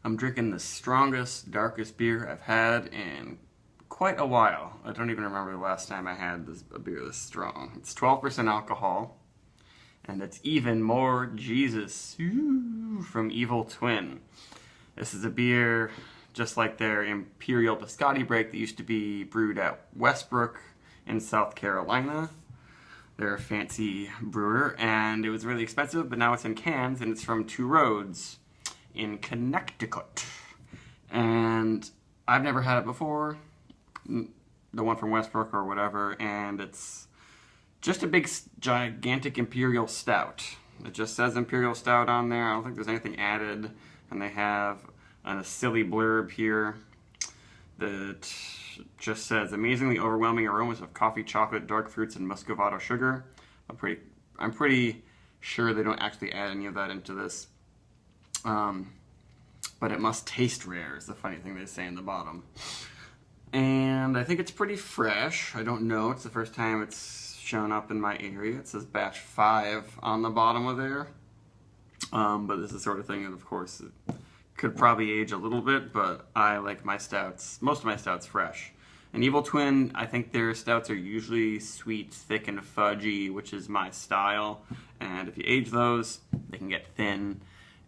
I'm drinking the strongest, darkest beer I've had in quite a while. I don't even remember the last time I had a beer this strong. It's 12% alcohol, and it's even more Jesus from Evil Twin. This is a beer just like their Imperial Biscotti break that used to be brewed at Westbrook in South Carolina. They're a fancy brewer, and it was really expensive, but now it's in cans, and it's from Two Roads in Connecticut. And I've never had it before, the one from Westbrook or whatever, and it's just a big, gigantic Imperial Stout. It just says Imperial Stout on there. I don't think there's anything added, and they have a silly blurb here that just says amazingly overwhelming aromas of coffee, chocolate, dark fruits, and muscovado sugar. I'm pretty sure they don't actually add any of that into this. But it must taste rare is the funny thing they say in the bottom. And I think it's pretty fresh. I don't know. It's the first time it's shown up in my area. It says batch 5 on the bottom of there. But this is the sort of thing that, of course, it could probably age a little bit, but I like my stouts, most of my stouts fresh. And Evil Twin, I think their stouts are usually sweet, thick, and fudgy, which is my style. And if you age those, they can get thin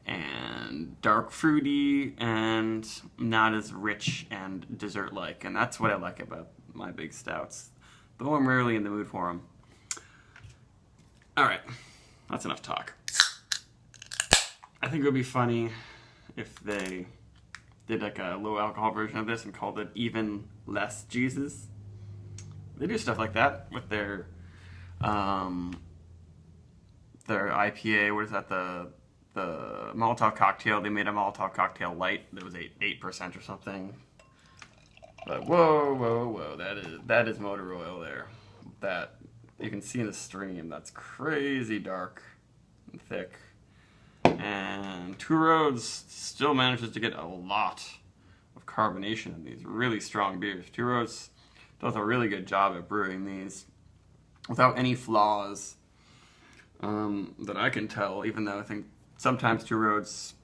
and dark fruity and not as rich and dessert-like. And that's what I like about my big stouts, though I'm rarely in the mood for them. Alright, that's enough talk. I think it would be funny if they did like a low alcohol version of this and called it Even Less Jesus. They do stuff like that with their IPA. What is that? The Molotov cocktail. They made a Molotov cocktail light that was 8% or something. But whoa! That is motor oil there. That you can see in the stream. That's crazy dark and thick. And Two Roads still manages to get a lot of carbonation in these really strong beers. Two Roads does a really good job at brewing these without any flaws that I can tell, even though I think sometimes Two Roads,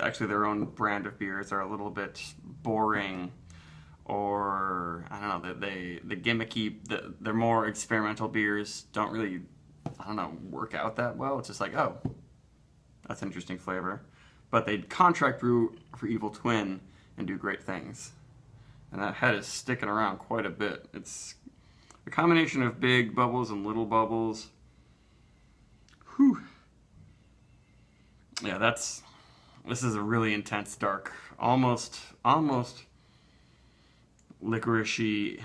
actually their own brand of beers, are a little bit boring, or I don't know, the gimmicky, their more experimental beers don't really, I don't know, work out that well. It's just like, oh, that's an interesting flavor. But they contract brew for Evil Twin and do great things. And that head is sticking around quite a bit. It's a combination of big bubbles and little bubbles. Whew. Yeah, this is a really intense, dark, almost licoricey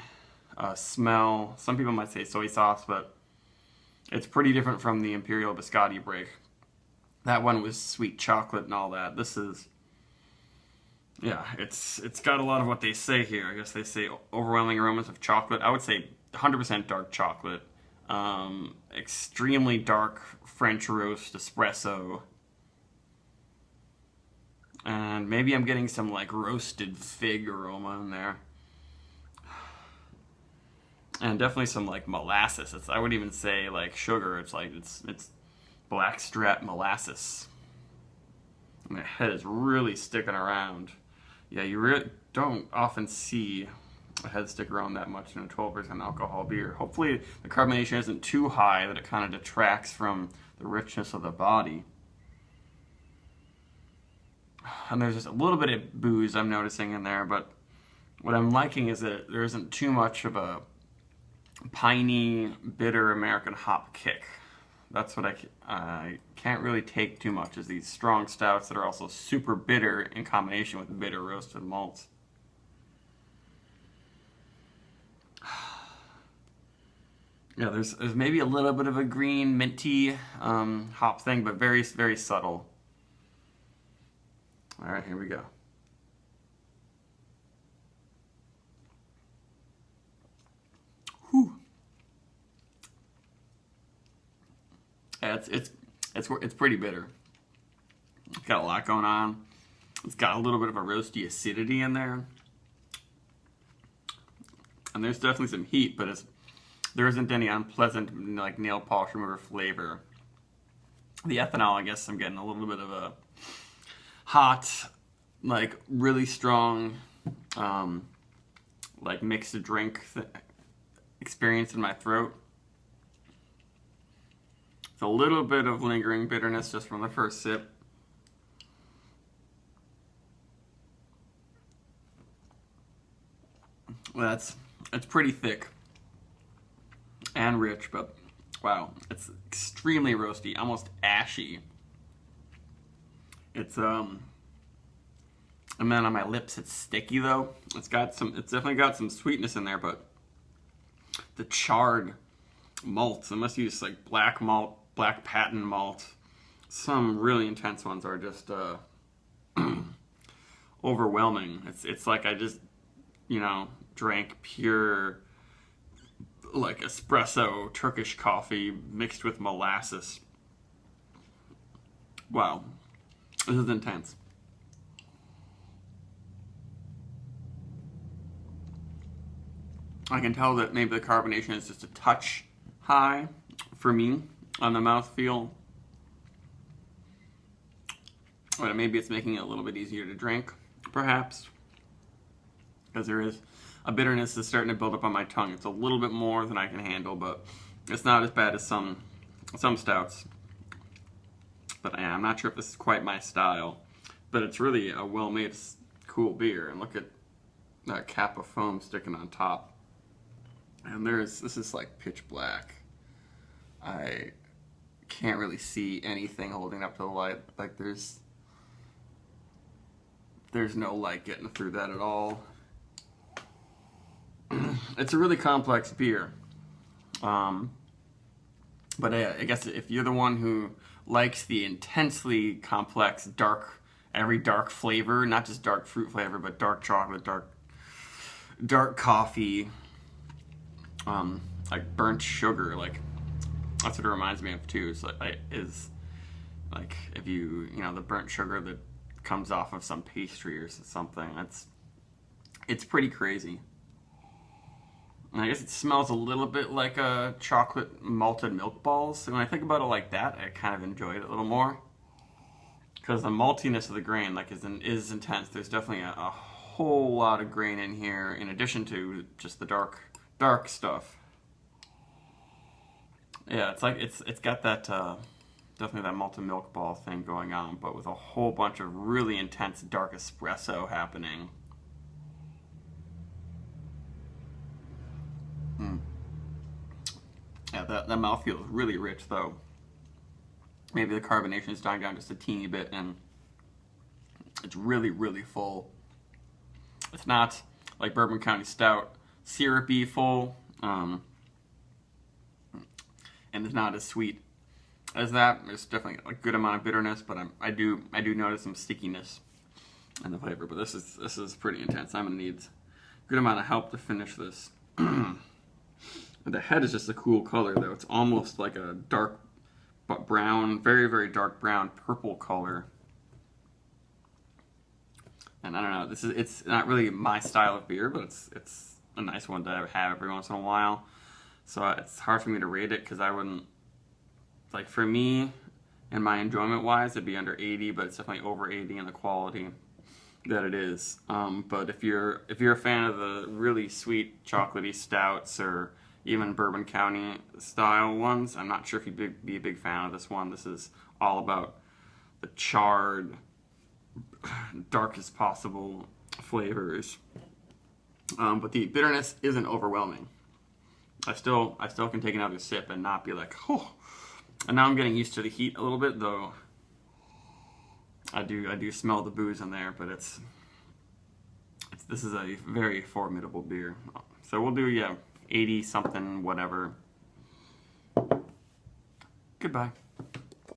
smell. Some people might say soy sauce, but it's pretty different from the Imperial Biscotti break. That one was sweet chocolate and all that. This is, yeah, it's got a lot of what they say here. I guess they say overwhelming aromas of chocolate. I would say 100% dark chocolate. Extremely dark French roast espresso. And maybe I'm getting some like roasted fig aroma in there. And definitely some like molasses. I wouldn't even say like sugar. It's like, it's blackstrap molasses. And the head is really sticking around. Yeah, you really don't often see a head stick around that much in a 12% alcohol beer. Hopefully the carbonation isn't too high that it kind of detracts from the richness of the body. And there's just a little bit of booze I'm noticing in there, but what I'm liking is that there isn't too much of a piney, bitter American hop kick. That's what I can't really take too much, is these strong stouts that are also super bitter in combination with bitter roasted malts. Yeah, there's maybe a little bit of a green minty hop thing, but very, very subtle. All right, here we go. Whew. Yeah, it's pretty bitter. It's got a lot going on. It's got a little bit of a roasty acidity in there. And there's definitely some heat, but there isn't any unpleasant like nail polish remover flavor. The ethanol, I guess I'm getting a little bit of a hot like really strong, like mixed drink experience in my throat. It's a little bit of lingering bitterness just from the first sip. It's pretty thick and rich, but wow, it's extremely roasty, almost ashy. It's and then on my lips it's sticky though. It's definitely got some sweetness in there, but the charred malts, I must use like black malt, black patent malt. Some really intense ones are just overwhelming. It's like I just, you know, drank pure like espresso Turkish coffee mixed with molasses. Wow, this is intense. I can tell that maybe the carbonation is just a touch high for me on the mouthfeel. But maybe it's making it a little bit easier to drink, perhaps. Because there is a bitterness that's starting to build up on my tongue. It's a little bit more than I can handle, but it's not as bad as some stouts. But yeah, I'm not sure if this is quite my style. But it's really a well-made, cool beer. And look at that cap of foam sticking on top. And this is like pitch black. I can't really see anything holding up to the light. Like there's no light getting through that at all. It's a really complex beer. But I guess if you're the one who likes the intensely complex, every dark flavor, not just dark fruit flavor, but dark chocolate, dark coffee, like burnt sugar, like that's what it reminds me of too. It's like if you know, the burnt sugar that comes off of some pastry or something. It's pretty crazy. And I guess it smells a little bit like a chocolate malted milk balls. So when I think about it like that, I kind of enjoy it a little more. Because the maltiness of the grain is intense. There's definitely a whole lot of grain in here in addition to just the dark stuff. Yeah, it's got that definitely that malted milk ball thing going on, but with a whole bunch of really intense dark espresso happening. Yeah, that mouthfeel is really rich though. Maybe the carbonation is dying down just a teeny bit, and it's really, really full. It's not like Bourbon County Stout, syrupy full, and it's not as sweet as that. There's definitely a good amount of bitterness, but I do notice some stickiness in the flavor. But this is pretty intense. I'm gonna need a good amount of help to finish this. The head is just a cool color though. It's almost like a dark brown, very, very dark brown, purple color. And I don't know, it's not really my style of beer, but it's a nice one to have every once in a while. So it's hard for me to rate it because I wouldn't, like for me and my enjoyment wise, it'd be under 80, but it's definitely over 80 in the quality that it is. But if you're a fan of the really sweet chocolatey stouts or even Bourbon County style ones, I'm not sure if you'd be a big fan of this one. This is all about the charred, darkest possible flavors. But the bitterness isn't overwhelming. I still can take another sip and not be like, oh. And now I'm getting used to the heat a little bit, though. I do smell the booze in there, but this is a very formidable beer. So we'll do 80 something whatever. Goodbye.